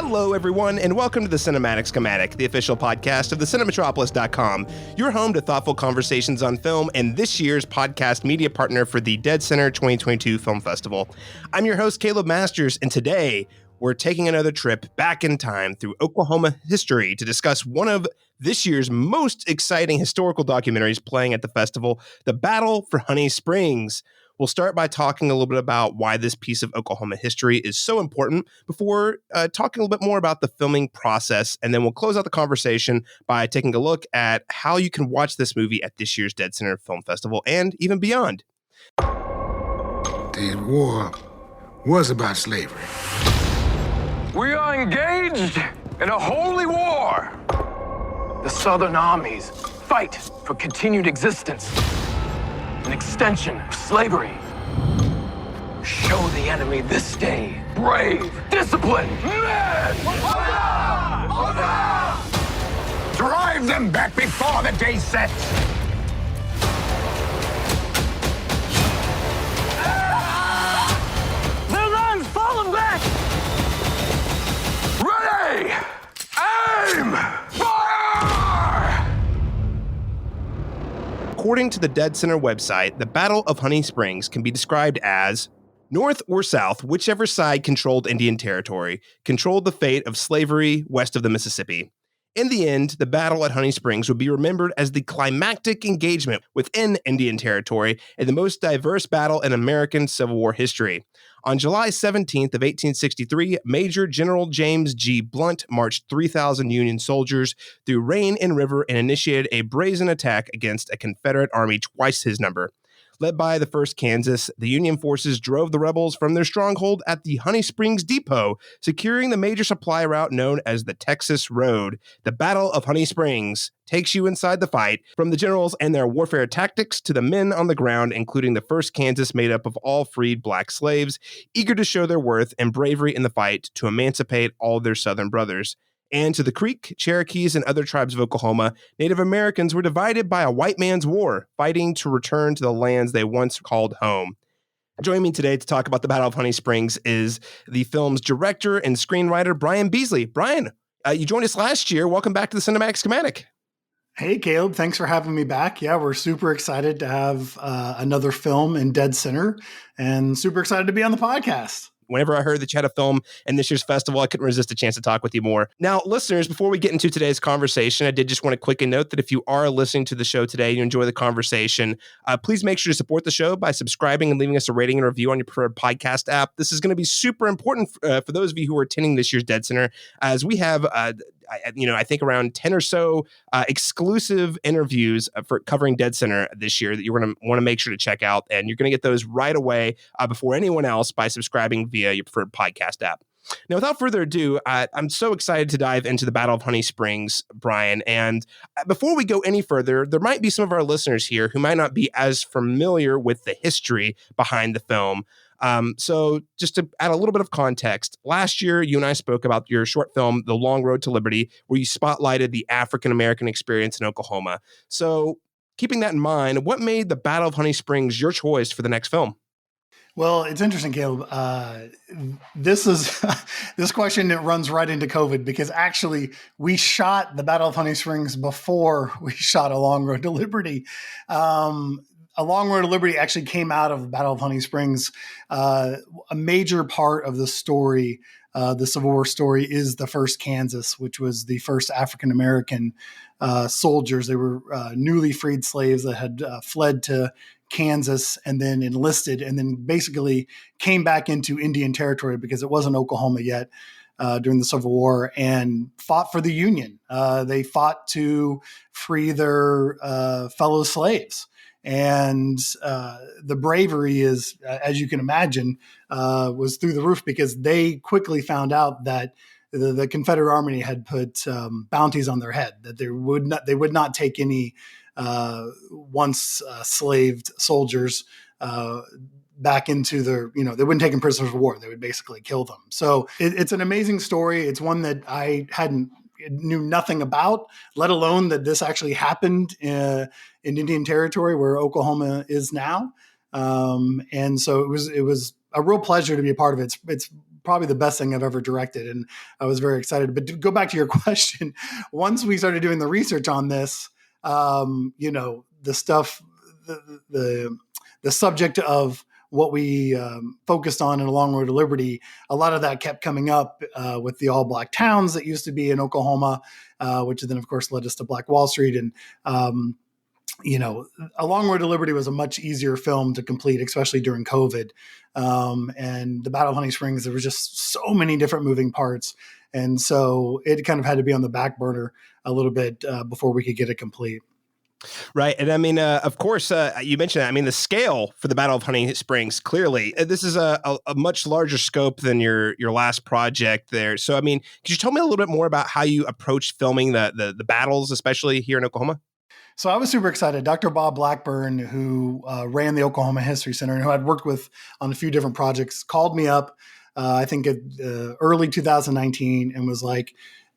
Hello, everyone, and welcome to the Cinematic Schematic, the official podcast of thecinematropolis.com, your home to thoughtful conversations on film and this year's podcast media partner for the Dead Center 2022 Film Festival. I'm your host, Caleb Masters, and today we're taking another trip back in time through Oklahoma history to discuss one of this year's most exciting historical documentaries playing at the festival, The Battle for Honey Springs. We'll start by talking a little bit about why this piece of Oklahoma history is so important before talking a little bit more about the filming process. And then we'll close out the conversation by taking a look at how you can watch this movie at this year's Dead Center Film Festival and even beyond. The war was about slavery. We are engaged in a holy war. The Southern armies fight for continued existence. An extension of slavery. Show the enemy this day brave, disciplined men! Drive them back before the day sets. Their lives falling back! Ready! Aim! Fire! According to the Dead Center website, the Battle of Honey Springs can be described as North or South, whichever side controlled Indian Territory, controlled the fate of slavery west of the Mississippi. In the end, the battle at Honey Springs would be remembered as the climactic engagement within Indian Territory and the most diverse battle in American Civil War history. On July 17th of 1863, Major General James G. Blunt marched 3,000 Union soldiers through rain and river and initiated a brazen attack against a Confederate army twice his number. Led by the 1st Kansas, the Union forces drove the rebels from their stronghold at the Honey Springs Depot, securing the major supply route known as the Texas Road. The Battle of Honey Springs takes you inside the fight, from the generals and their warfare tactics to the men on the ground, including the 1st Kansas made up of all freed black slaves, eager to show their worth and bravery in the fight to emancipate all their Southern brothers. And to the Creek, Cherokees, and other tribes of Oklahoma, Native Americans were divided by a white man's war, fighting to return to the lands they once called home. Joining me today to talk about the Battle of Honey Springs is the film's director and screenwriter, Bryan Beasley. Bryan, you joined us last year. Welcome back to the Cinematic Schematic. Hey, Caleb. Thanks for having me back. Yeah, we're super excited to have another film in Dead Center and super excited to be on the podcast. Whenever I heard that you had a film in this year's festival, I couldn't resist a chance to talk with you more. Now, listeners, before we get into today's conversation, I did just want to quickly note that if you are listening to the show today and you enjoy the conversation, please make sure to support the show by subscribing and leaving us a rating and review on your preferred podcast app. This is going to be super important for those of you who are attending this year's Dead Center, as we have I think around 10 or so exclusive interviews for covering Dead Center this year that you're going to want to make sure to check out. And you're going to get those right away before anyone else by subscribing via your preferred podcast app. Now, without further ado, I'm so excited to dive into the Battle of Honey Springs, Bryan. And before we go any further, there might be some of our listeners here who might not be as familiar with the history behind the film. So just to add a little bit of context, last year, you and I spoke about your short film, The Long Road to Liberty, where you spotlighted the African-American experience in Oklahoma. So keeping that in mind, what made the Battle of Honey Springs your choice for the next film? Well, it's interesting, Caleb. This question that runs right into COVID, because actually we shot the Battle of Honey Springs before we shot A Long Road to Liberty. A Long Road to Liberty actually came out of Battle of Honey Springs. A major part of the story, the Civil War story, is the 1st Kansas, which was the first African-American soldiers. They were newly freed slaves that had fled to Kansas and then enlisted and then basically came back into Indian Territory because it wasn't Oklahoma yet during the Civil War, and fought for the Union. They fought to free their fellow slaves. And the bravery is, as you can imagine, was through the roof, because they quickly found out that the Confederate Army had put bounties on their head, that they would not take any once slaved soldiers back into their, they wouldn't take them prisoners of war. They would basically kill them. So it's an amazing story. It's one that I knew nothing about, let alone that this actually happened in Indian Territory, where Oklahoma is now. And so it was a real pleasure to be a part of it. It's probably the best thing I've ever directed. And I was very excited. But to go back to your question, once we started doing the research on this, the stuff, the subject of what we focused on in A Long Road to Liberty, a lot of that kept coming up with the all black towns that used to be in Oklahoma, which then of course led us to Black Wall Street. And, A Long Road to Liberty was a much easier film to complete, especially during COVID. And the Battle of Honey Springs, there was just so many different moving parts. And so it kind of had to be on the back burner a little bit before we could get it complete. Right. And I mean, of course, you mentioned that. I mean, the scale for the Battle of Honey Springs, clearly, this is a much larger scope than your last project there. So, I mean, could you tell me a little bit more about how you approached filming the battles, especially here in Oklahoma? So I was super excited. Dr. Bob Blackburn, who ran the Oklahoma History Center and who I'd worked with on a few different projects, called me up, I think early 2019, and was like,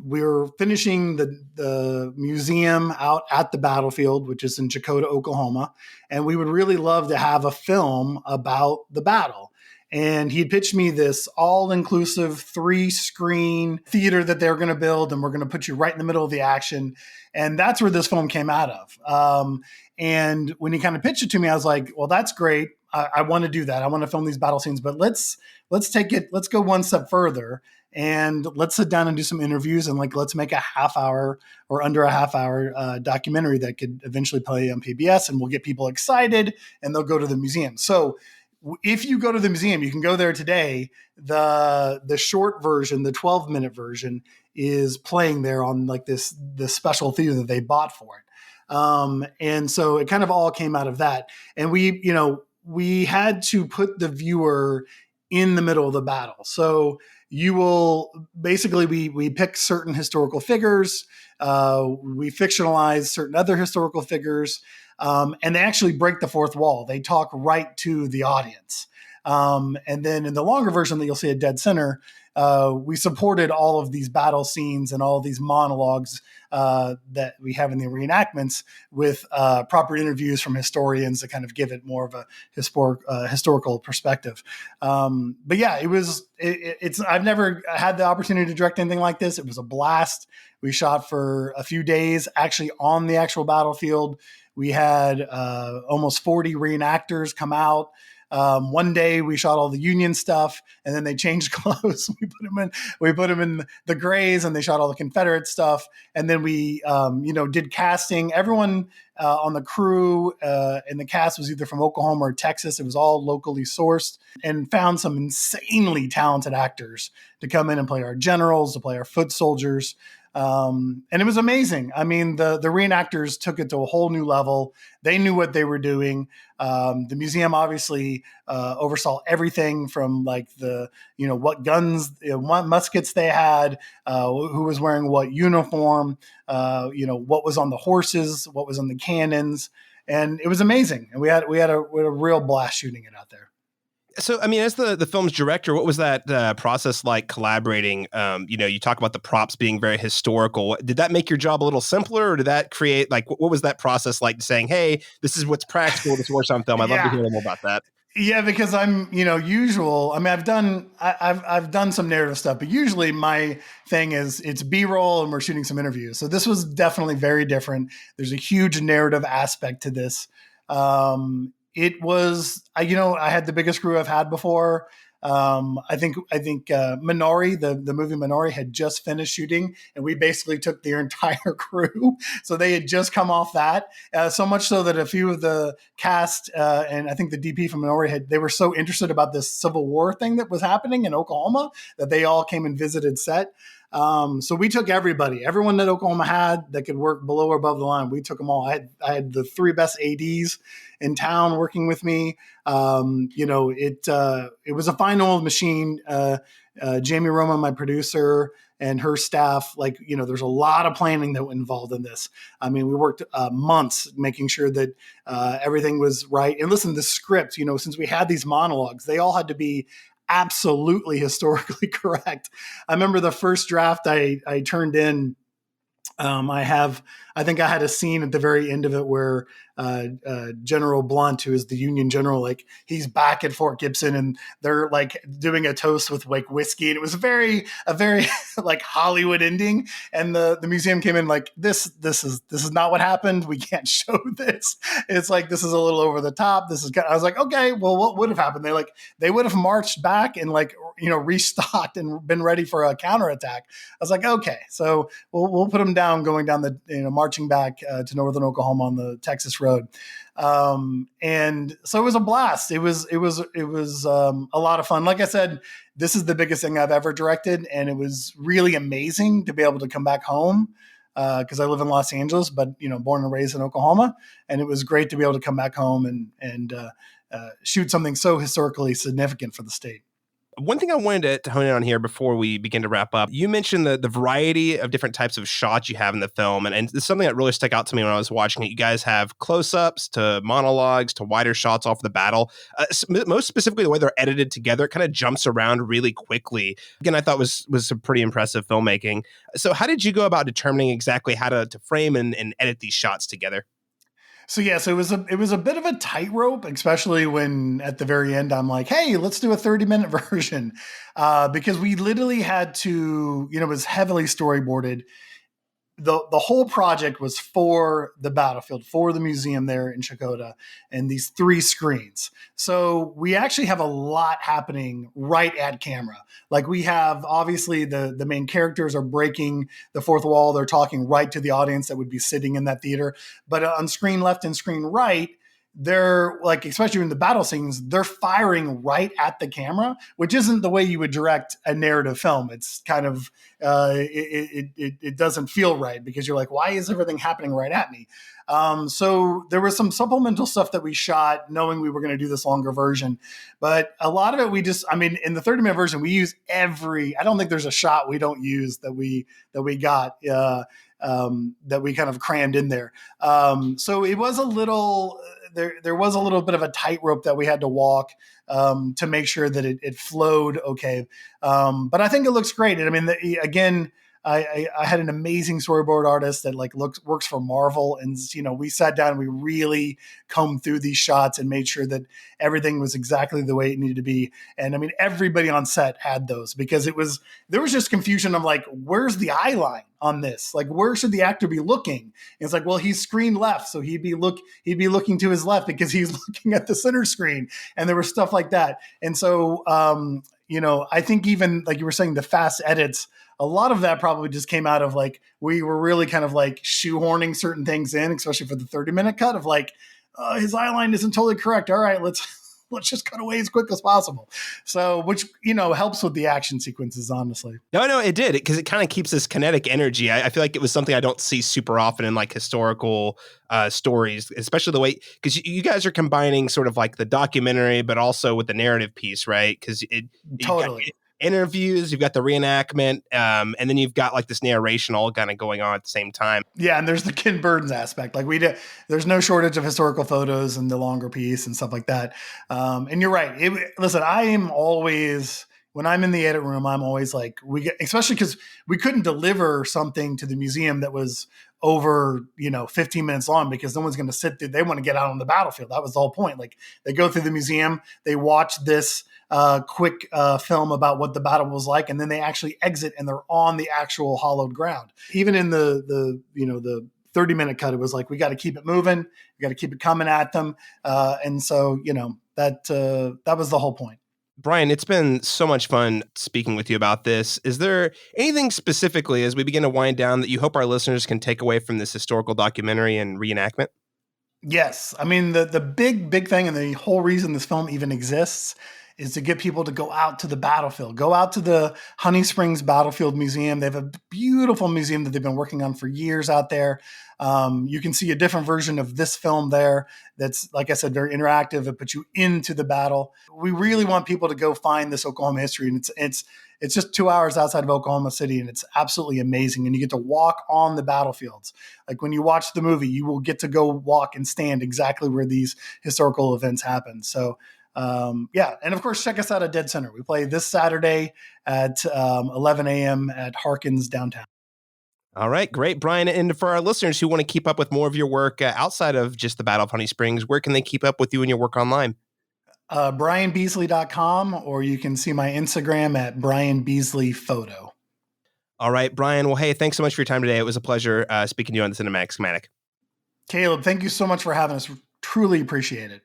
we're finishing the museum out at the battlefield, which is in Chakota, Oklahoma, and we would really love to have a film about the battle. And he pitched me this all-inclusive 3-screen theater that they're going to build, and we're going to put you right in the middle of the action. And that's where this film came out of. And when he kind of pitched it to me, I was like, well, that's great. I want to do that. I want to film these battle scenes, but let's go one step further. And let's sit down and do some interviews and let's make a half hour or under a half hour documentary that could eventually play on PBS, and we'll get people excited and they'll go to the museum. So if you go to the museum, you can go there today. The short version, the 12-minute version, is playing there on this special theater that they bought for it. And so it kind of all came out of that. And we had to put the viewer in the middle of the battle. So you will basically, we pick certain historical figures, we fictionalize certain other historical figures, and they actually break the fourth wall. They talk right to the audience. And then in the longer version that you'll see at Dead Center, we supported all of these battle scenes and all of these monologues that we have in the reenactments with proper interviews from historians to kind of give it more of a historical perspective. But yeah, it's I've never had the opportunity to direct anything like this. It was a blast. We shot for a few days actually on the actual battlefield. We had almost 40 reenactors come out. One day we shot all the Union stuff, and then they changed clothes. We put them in the grays, and they shot all the Confederate stuff. And then we, did casting. Everyone on the crew and the cast was either from Oklahoma or Texas. It was all locally sourced, and found some insanely talented actors to come in and play our generals, to play our foot soldiers. And it was amazing. I mean, the reenactors took it to a whole new level. They knew what they were doing. The museum obviously oversaw everything from what guns, what muskets they had, who was wearing what uniform, what was on the horses, what was on the cannons. And it was amazing. And we had a real blast shooting it out there. So, I mean, as the film's director, what was that process like collaborating? You talk about the props being very historical. Did that make your job a little simpler, or did that create, what was that process like, saying, hey, this is what's practical, this works on film? I'd love to hear more about that. Yeah, because I'm, I've done some narrative stuff, but usually my thing is it's B-roll and we're shooting some interviews. So this was definitely very different. There's a huge narrative aspect to this. It was, I had the biggest crew I've had before. I think Minori, the movie Minori, had just finished shooting, and we basically took their entire crew. So they had just come off that. So much so that a few of the cast and I think the DP from Minori they were so interested about this Civil War thing that was happening in Oklahoma that they all came and visited set. So we took everyone that Oklahoma had that could work below or above the line. We took them all. I had the 3 best ADs in town working with me. It was a fine old machine. Jamie Roma, my producer, and her staff, there's a lot of planning that was involved in this. I mean, we worked months making sure that everything was right. And listen, the script, since we had these monologues, they all had to be absolutely historically correct. I remember the first draft I turned in. I think I had a scene at the very end of it where General Blunt, who is the Union general, like he's back at Fort Gibson, and they're like doing a toast with like whiskey, and it was a very like Hollywood ending. And the museum came in like this is not what happened. We can't show this. It's like this is a little over the top. I was like, okay, well, what would have happened? They would have marched back and like restocked and been ready for a counterattack. I was like, okay, so we'll put them down going down the marching back to northern Oklahoma on the Texas road. And so it was a blast. It was a lot of fun. Like I said, this is the biggest thing I've ever directed, and it was really amazing to be able to come back home because I live in Los Angeles, but born and raised in Oklahoma, and it was great to be able to come back home and shoot something so historically significant for the state. One thing I wanted to hone in on here before we begin to wrap up, you mentioned the variety of different types of shots you have in the film. And it's something that really stuck out to me when I was watching it. You guys have close-ups to monologues to wider shots off the battle. Most specifically, the way they're edited together, it kind of jumps around really quickly. Again, I thought was some pretty impressive filmmaking. So how did you go about determining exactly how to frame and edit these shots together? So it was a bit of a tightrope, especially when at the very end I'm like, hey, let's do a 30-minute version, because we literally had to, it was heavily storyboarded. The whole project was for the battlefield, for the museum there in Chakotay, and these 3 screens. So we actually have a lot happening right at camera. Like we have, obviously, the main characters are breaking the fourth wall. They're talking right to the audience that would be sitting in that theater. But on screen left and screen right, they're like, especially in the battle scenes, they're firing right at the camera, which isn't the way you would direct a narrative film. It's kind of, it doesn't feel right because you're like, why is everything happening right at me? So there was some supplemental stuff that we shot knowing we were going to do this longer version, but a lot of it, in the 30-minute version, we use I don't think there's a shot we don't use that we got, that we kind of crammed in there. So it was a little, there was a little bit of a tightrope that we had to walk to make sure that it flowed okay. But I think it looks great. And again, I had an amazing storyboard artist that works for Marvel, and we sat down and we really combed through these shots and made sure that everything was exactly the way it needed to be. And everybody on set had those because there was just confusion of like, where's the eye line on this? Like, where should the actor be looking? And it's like, well, he's screen left, so he'd be looking to his left because he's looking at the center screen, and there was stuff like that. And so I think even like you were saying, the fast edits, a lot of that probably just came out of like, we were really kind of like shoehorning certain things in, especially for the 30-minute cut of like, his eye line isn't totally correct. All right, let's just cut away as quick as possible. So, which, helps with the action sequences, honestly. No, it did, because it kind of keeps this kinetic energy. I feel like it was something I don't see super often in like historical stories, especially the way, because you guys are combining sort of like the documentary, but also with the narrative piece, right? Because Totally. Interviews, you've got the reenactment, and then you've got like this narration all kind of going on at the same time. Yeah, and there's the Ken Burns aspect. Like there's no shortage of historical photos and the longer piece and stuff like that. And you're right. Listen, I am always, when I'm in the edit room, I'm always like, especially because we couldn't deliver something to the museum that was over 15 minutes long because no one's going to sit there. They want to get out on the battlefield. That was the whole point. Like they go through the museum, they watch this quick film about what the battle was like, and then they actually exit and they're on the actual hollowed ground. Even in the 30-minute cut, it was like, we got to keep it moving, we got to keep it coming at them, and so that was the whole point. Bryan, it's been so much fun speaking with you about this. Is there anything specifically as we begin to wind down that you hope our listeners can take away from this historical documentary and reenactment? Yes. The big thing, and the whole reason this film even exists, is to get people to go out to the battlefield, go out to the Honey Springs Battlefield Museum. They have a beautiful museum that they've been working on for years out there. You can see a different version of this film there that's, like I said, very interactive. It puts you into the battle. We really want people to go find this Oklahoma history, and it's just 2 hours outside of Oklahoma City, and it's absolutely amazing. And you get to walk on the battlefields. Like when you watch the movie, you will get to go walk and stand exactly where these historical events happen. So and of course, check us out at Dead Center. We play this Saturday at 11 a.m. at Harkins downtown. All right, great, Bryan. And for our listeners who want to keep up with more of your work outside of just the Battle of Honey Springs, where can they keep up with you and your work online? BryanBeasley.com, or you can see my Instagram at Bryan Beasley Photo. All right, Bryan. Well, hey, thanks so much for your time today. It was a pleasure speaking to you on the Cinematic Schematic. Caleb, thank you so much for having us. Truly appreciate it.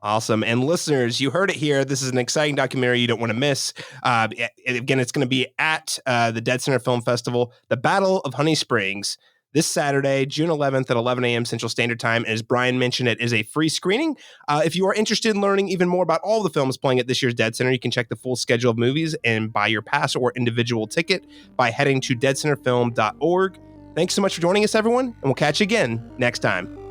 Awesome. And listeners, you heard it here. This is an exciting documentary you don't want to miss. Again, it's going to be at the Dead Center Film Festival, The Battle of Honey Springs, this Saturday, June 11th at 11 a.m. Central Standard Time. And as Bryan mentioned, it is a free screening. If you are interested in learning even more about all the films playing at this year's Dead Center, you can check the full schedule of movies and buy your pass or individual ticket by heading to deadcenterfilm.org. Thanks so much for joining us, everyone, and we'll catch you again next time.